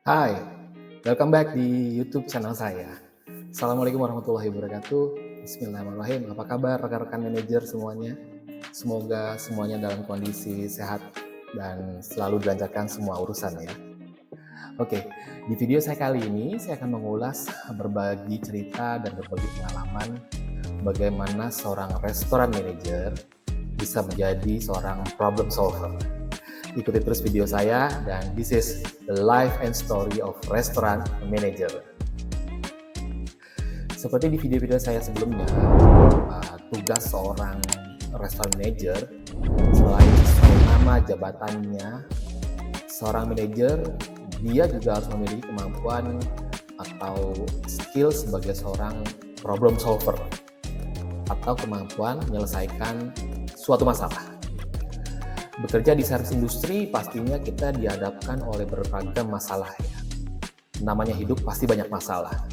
Hai, welcome back di YouTube channel saya. Assalamualaikum warahmatullahi wabarakatuh. Bismillahirrahmanirrahim. Apa kabar rekan-rekan manajer semuanya? Semoga semuanya dalam kondisi sehat dan selalu dilancarkan semua urusan ya. Oke, di video saya kali ini saya akan mengulas berbagi cerita dan berbagi pengalaman bagaimana seorang restoran manager bisa menjadi seorang problem solver. Ikuti terus video saya dan this is the life and story of restaurant manager. Seperti di video-video saya sebelumnya, tugas seorang restaurant manager selain sesuai nama jabatannya, seorang manager dia juga harus memiliki kemampuan atau skill sebagai seorang problem solver atau kemampuan menyelesaikan suatu masalah. Bekerja di servis industri pastinya kita dihadapkan oleh berbagai masalah ya. Namanya hidup pasti banyak masalah.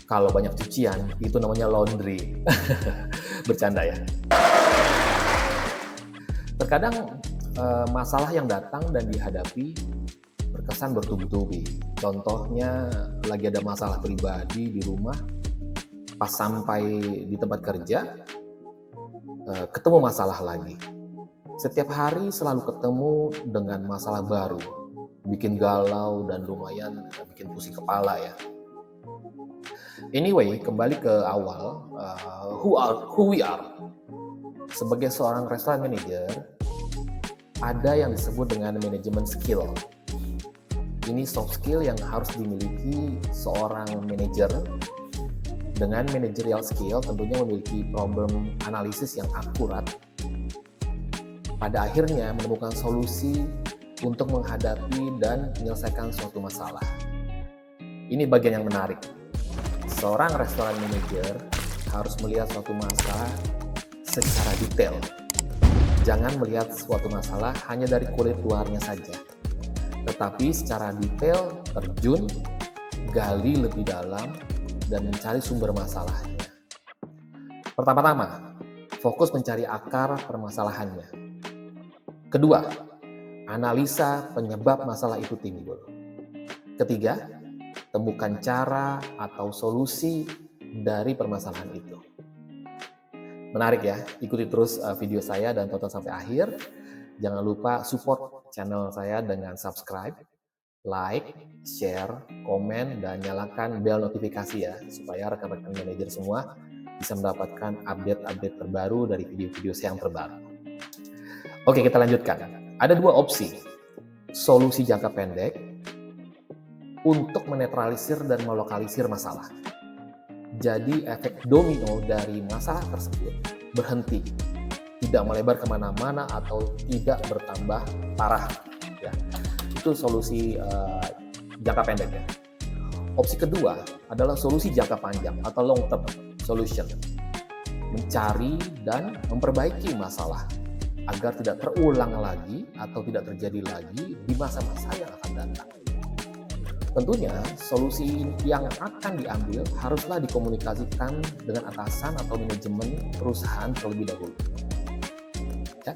Kalau banyak cucian, itu namanya laundry. Bercanda ya. Terkadang masalah yang datang dan dihadapi berkesan bertubi-tubi. Contohnya lagi ada masalah pribadi di rumah, pas sampai di tempat kerja, ketemu masalah lagi. Setiap hari selalu ketemu dengan masalah baru, bikin galau dan lumayan bikin pusing kepala ya. Anyway, kembali ke awal, who we are. Sebagai seorang restaurant manager, ada yang disebut dengan manajemen skill. Ini soft skill yang harus dimiliki seorang manager. Dengan managerial skill tentunya memiliki problem analisis yang akurat, pada akhirnya menemukan solusi untuk menghadapi dan menyelesaikan suatu masalah. Ini bagian yang menarik. Seorang restoran manager harus melihat suatu masalah secara detail. Jangan melihat suatu masalah hanya dari kulit luarnya saja, tetapi secara detail terjun, gali lebih dalam, dan mencari sumber masalahnya. Pertama-tama, fokus mencari akar permasalahannya. Kedua, analisa penyebab masalah itu timbul. Ketiga, temukan cara atau solusi dari permasalahan itu. Menarik ya, ikuti terus video saya dan tonton sampai akhir. Jangan lupa support channel saya dengan subscribe, like, share, komen, dan nyalakan bel notifikasi ya, supaya rekan-rekan manajer semua bisa mendapatkan update-update terbaru dari video-video saya yang terbaru. Oke, kita lanjutkan. Ada dua opsi. Solusi jangka pendek untuk menetralisir dan melokalisir masalah. Jadi efek domino dari masalah tersebut berhenti, tidak melebar kemana-mana atau tidak bertambah parah. Ya. Itu solusi jangka pendek ya. Opsi kedua adalah solusi jangka panjang atau long term solution. Mencari dan memperbaiki masalah agar tidak terulang lagi atau tidak terjadi lagi di masa-masa yang akan datang. Tentunya solusi yang akan diambil haruslah dikomunikasikan dengan atasan atau manajemen perusahaan terlebih dahulu. Ya.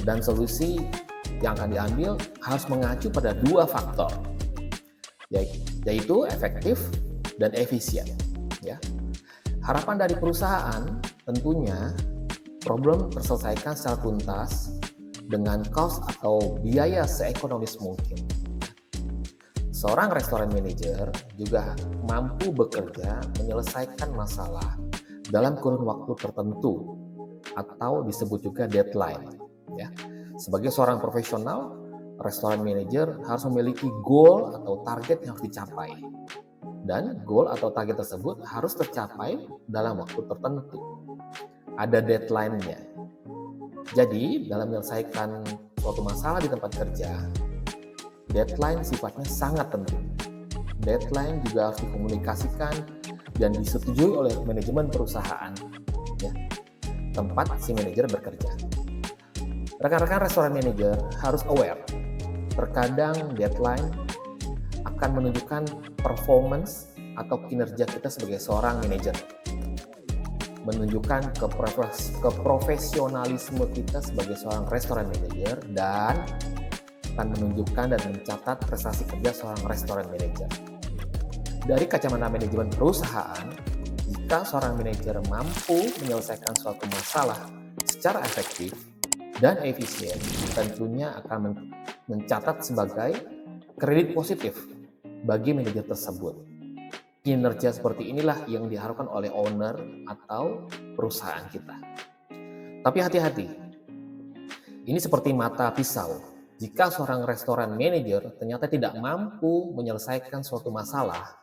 Dan solusi yang akan diambil harus mengacu pada dua faktor, yaitu efektif dan efisien. Ya. Harapan dari perusahaan tentunya problem terselesaikan secara tuntas dengan cost atau biaya seekonomis mungkin. Seorang restoran manager juga mampu bekerja menyelesaikan masalah dalam kurun waktu tertentu atau disebut juga deadline. Ya. Sebagai seorang profesional, restoran manager harus memiliki goal atau target yang harus dicapai. Dan goal atau target tersebut harus tercapai dalam waktu tertentu. Ada deadline-nya. Jadi, dalam menyelesaikan suatu masalah di tempat kerja, deadline sifatnya sangat penting. Deadline juga harus dikomunikasikan dan disetujui oleh manajemen perusahaan, ya, tempat si manajer bekerja. Rekan-rekan restoran manager harus aware. Terkadang deadline akan menunjukkan performance atau kinerja kita sebagai seorang manajer. Menunjukkan keprofesionalisme kita sebagai seorang restoran manager dan akan menunjukkan dan mencatat prestasi kerja seorang restoran manager. Dari kacamata manajemen perusahaan, jika seorang manajer mampu menyelesaikan suatu masalah secara efektif dan efisien, tentunya akan mencatat sebagai kredit positif bagi manajer tersebut. Kinerja seperti inilah yang diharapkan oleh owner atau perusahaan kita. Tapi hati-hati, ini seperti mata pisau. Jika seorang restoran manager ternyata tidak mampu menyelesaikan suatu masalah,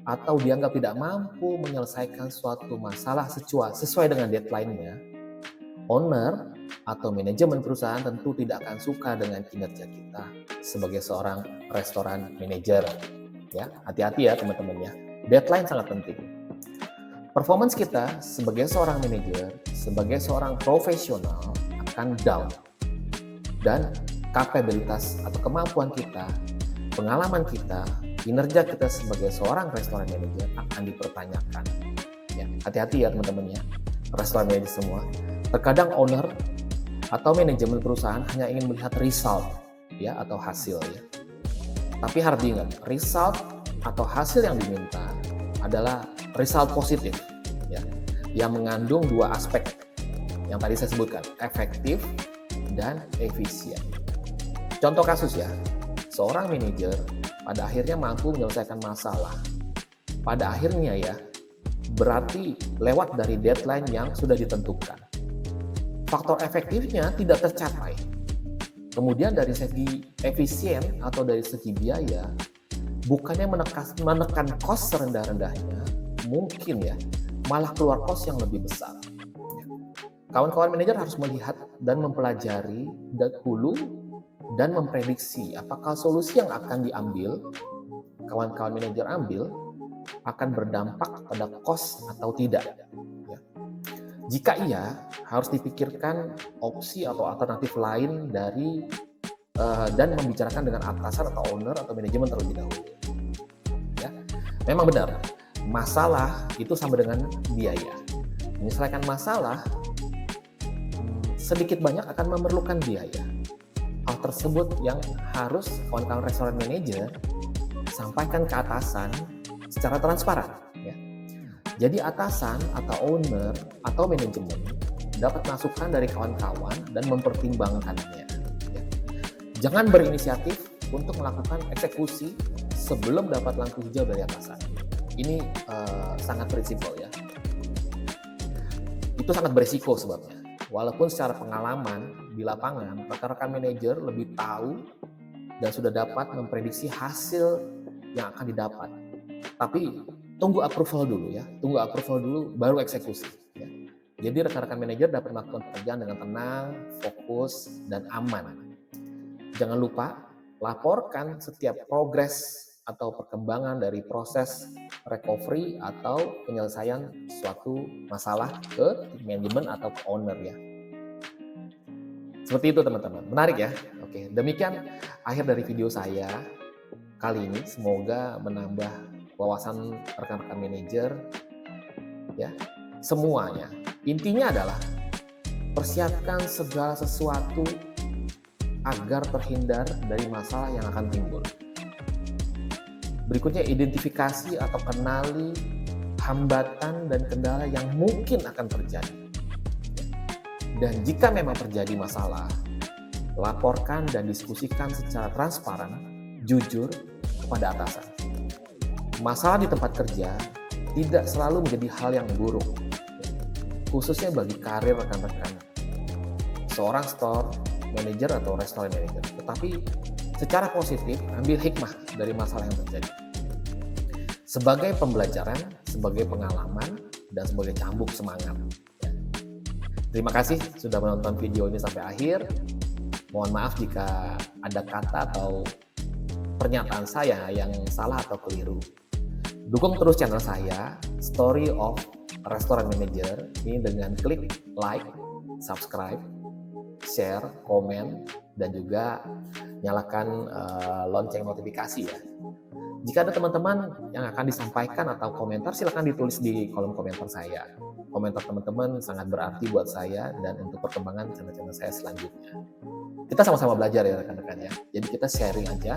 atau dianggap tidak mampu menyelesaikan suatu masalah sesuai dengan deadline-nya, owner atau manajemen perusahaan tentu tidak akan suka dengan kinerja kita sebagai seorang restoran manager. Ya, hati-hati ya teman-teman ya. Deadline sangat penting. Performance kita sebagai seorang manajer, sebagai seorang profesional akan down. Dan kapabilitas atau kemampuan kita, pengalaman kita, kinerja kita sebagai seorang restoran manager akan dipertanyakan. Ya, hati-hati ya teman-teman ya, restoran manager semua. Terkadang owner atau manajemen perusahaan hanya ingin melihat result ya atau hasil ya. Tapi harus diingat, result atau hasil yang diminta adalah result positif ya, yang mengandung dua aspek yang tadi saya sebutkan, efektif dan efisien. Contoh kasus ya, seorang manajer pada akhirnya mampu menyelesaikan masalah. Pada akhirnya ya, berarti lewat dari deadline yang sudah ditentukan. Faktor efektifnya tidak tercapai. Kemudian dari segi efisien atau dari segi biaya, bukannya menekan cost serendah-rendahnya, mungkin ya, malah keluar cost yang lebih besar. Kawan-kawan manajer harus melihat dan mempelajari dahulu dan memprediksi apakah solusi yang akan diambil, kawan-kawan manajer ambil, akan berdampak pada cost atau tidak. Ya. Jika iya, harus dipikirkan opsi atau alternatif lain dari dan membicarakan dengan atasan atau owner atau manajemen terlebih dahulu. Ya. Memang benar, masalah itu sama dengan biaya. Menyelesaikan masalah sedikit banyak akan memerlukan biaya. Hal tersebut yang harus kawan-kawan restoran manager sampaikan ke atasan secara transparan. Ya. Jadi atasan atau owner atau manajemen dapat masukan dari kawan-kawan dan mempertimbangkannya. Ya. Jangan berinisiatif untuk melakukan eksekusi sebelum dapat lampu hijau dari atasan. Ini sangat prinsipal ya. Itu sangat berisiko sebabnya. Walaupun secara pengalaman di lapangan, rekan-rekan manajer lebih tahu dan sudah dapat memprediksi hasil yang akan didapat. Tapi tunggu approval dulu ya, tunggu approval dulu baru eksekusi. Ya. Jadi rekan-rekan manajer dapat melakukan pekerjaan dengan tenang, fokus, dan aman. Jangan lupa laporkan setiap progres atau perkembangan dari proses recovery atau penyelesaian suatu masalah ke manajemen atau ke owner ya. Seperti itu teman-teman, menarik ya. Oke, demikian akhir dari video saya kali ini. Semoga menambah wawasan rekan-rekan manajer ya, semuanya. Intinya adalah persiapkan segala sesuatu agar terhindar dari masalah yang akan timbul. Berikutnya, identifikasi atau kenali hambatan dan kendala yang mungkin akan terjadi. Dan jika memang terjadi masalah, laporkan dan diskusikan secara transparan, jujur kepada atasan. Masalah di tempat kerja tidak selalu menjadi hal yang buruk, khususnya bagi karir rekan-rekan seorang store manager atau restoran manager. Tetapi secara positif, ambil hikmah dari masalah yang terjadi. Sebagai pembelajaran, sebagai pengalaman, dan sebagai cambuk semangat. Terima kasih sudah menonton video ini sampai akhir. Mohon maaf jika ada kata atau pernyataan saya yang salah atau keliru. Dukung terus channel saya, Story of Restaurant Manager, ini dengan klik like, subscribe, share, komen, dan juga nyalakan lonceng notifikasi ya. Jika ada teman-teman yang akan disampaikan atau komentar, silakan ditulis di kolom komentar saya. Komentar teman-teman sangat berarti buat saya dan untuk perkembangan channel-channel saya selanjutnya. kita sama-sama belajar ya rekan-rekan ya. Jadi kita sharing aja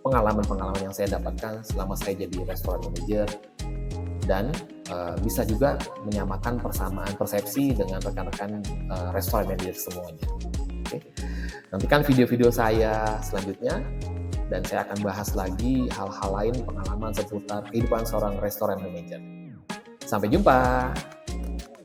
pengalaman-pengalaman yang saya dapatkan selama saya jadi restoran manager, dan bisa juga menyamakan persamaan persepsi dengan rekan-rekan restoran manager semuanya. Oke. Nantikan video-video saya selanjutnya, dan saya akan bahas lagi hal-hal lain, pengalaman seputar kehidupan seorang restoran manager. Sampai jumpa.